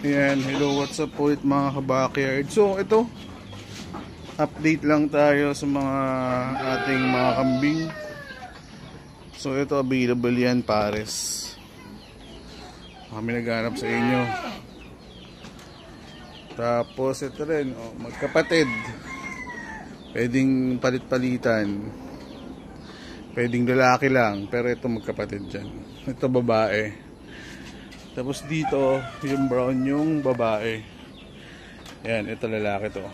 Ayan, hello, what's up po mga ka-backyard. So ito, update lang tayo sa mga ating mga kambing. So ito, available yan, pares. Kami naghanap sa inyo. Tapos ito rin, oh, magkapatid. Pwedeng palit-palitan. Pwedeng lalaki lang, pero ito magkapatid dyan. Ito babae. Tapos dito, yung brown yung babae. Ayan, ito lalaki to.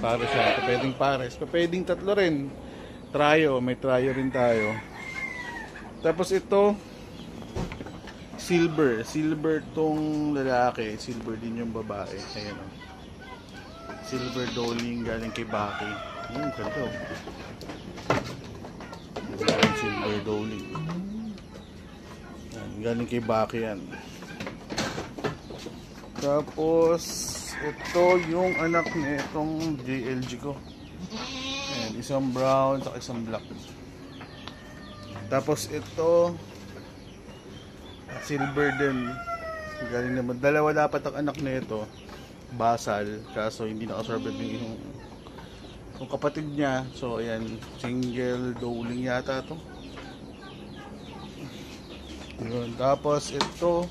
Pares siya. Ito pwedeng pares. Pwedeng tatlo rin. Trio. May trio rin tayo. Tapos ito, silver. Silver tong lalaki. Silver din yung babae. Ayan o. Silver Doling galing kay Baki. Ayan, ganito. Ayan, silver Doling. Ayan, galing kay Baki yan. Tapos ito yung anak na itong JLG ko. Ayan, isang brown at isang black. Tapos ito silver din. Galing naman. Dalawa dapat ang anak na ito. Basal. Kaso hindi nakasorbet yung kapatid niya. So ayan, single Doling yata to. Yun. Tapos ito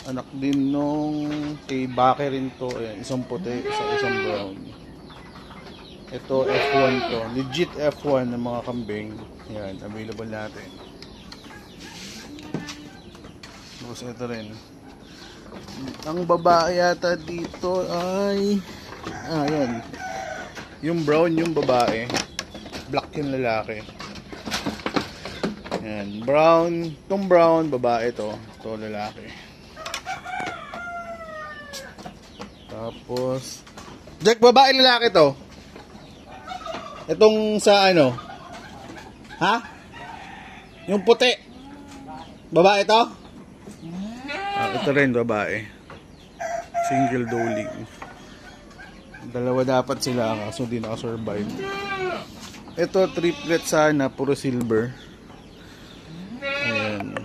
anak din nung kay Baki rin to. Ayan, isang puti, isang brown. Ito F1 to. Legit F1 ng mga kambing. Ayan, available natin. Tapos ito rin. Ang babae yata dito ay ayan. Yung brown yung babae. Black yung lalaki. Ayan, brown. Itong brown, babae to. Ito lalaki. Tapos Jack, babae lalaki to. Itong sa ano? Ha? Yung puti. Babae to? Ito rin babae. Single Doling. Dalawa dapat sila kaso di naka-survive. Ito triplet sana, puro silver. Ayan.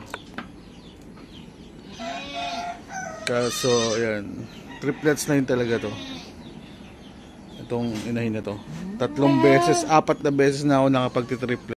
Kaso ayan, triplets na yun talaga to. Itong inahin na to. 3 beses, 4 na beses na ako nakapagti-triplet.